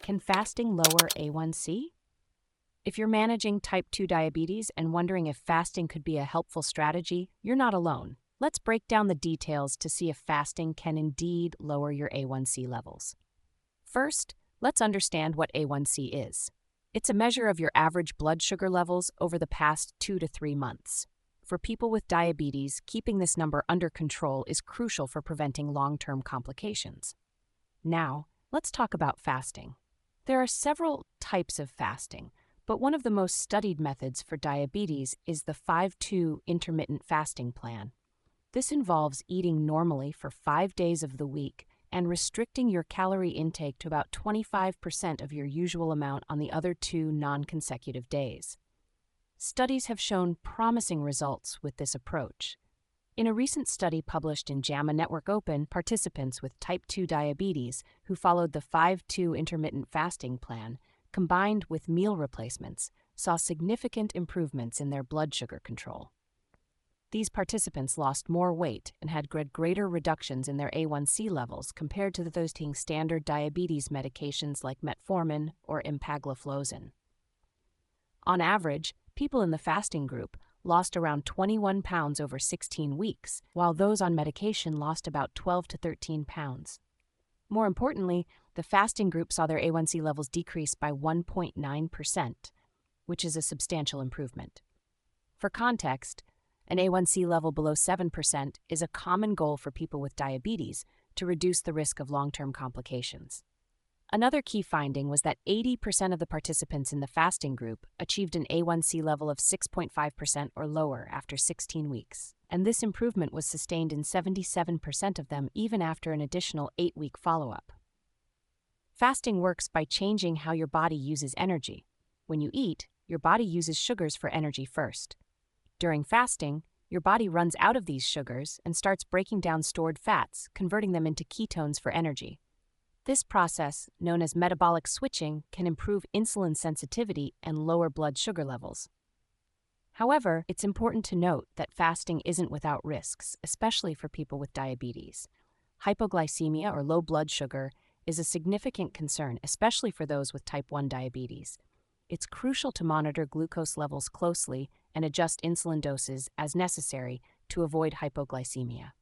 Can fasting lower A1C? If you're managing type 2 diabetes and wondering if fasting could be a helpful strategy, you're not alone. Let's break down the details to see if fasting can indeed lower your A1C levels. First, let's understand what A1C is. It's a measure of your average blood sugar levels over the past 2 to 3 months. For people with diabetes, keeping this number under control is crucial for preventing long-term complications. Now, let's talk about fasting. There are several types of fasting, but one of the most studied methods for diabetes is the 5-2 intermittent fasting plan. This involves eating normally for 5 days of the week and restricting your calorie intake to about 25% of your usual amount on the other 2 non-consecutive days. Studies have shown promising results with this approach. In a recent study published in JAMA Network Open, participants with type 2 diabetes who followed the 5-2 intermittent fasting plan, combined with meal replacements, saw significant improvements in their blood sugar control. These participants lost more weight and had greater reductions in their A1C levels compared to those taking standard diabetes medications like metformin or empagliflozin. On average, people in the fasting group lost around 21 pounds over 16 weeks, while those on medication lost about 12 to 13 pounds. More importantly, the fasting group saw their A1C levels decrease by 1.9%, which is a substantial improvement. For context, an A1C level below 7% is a common goal for people with diabetes to reduce the risk of long-term complications. Another key finding was that 80% of the participants in the fasting group achieved an A1C level of 6.5% or lower after 16 weeks, and this improvement was sustained in 77% of them even after an additional 8-week follow-up. Fasting works by changing how your body uses energy. When you eat, your body uses sugars for energy first. During fasting, your body runs out of these sugars and starts breaking down stored fats, converting them into ketones for energy. This process, known as metabolic switching, can improve insulin sensitivity and lower blood sugar levels. However, it's important to note that fasting isn't without risks, especially for people with diabetes. Hypoglycemia or low blood sugar is a significant concern, especially for those with type 1 diabetes. It's crucial to monitor glucose levels closely and adjust insulin doses as necessary to avoid hypoglycemia.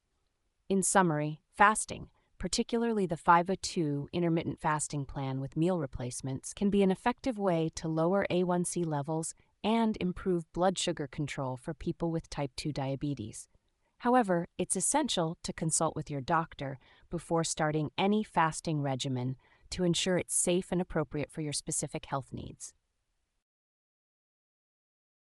In summary, fasting, particularly the 5-2 intermittent fasting plan with meal replacements, can be an effective way to lower A1C levels and improve blood sugar control for people with type 2 diabetes. However, it's essential to consult with your doctor before starting any fasting regimen to ensure it's safe and appropriate for your specific health needs.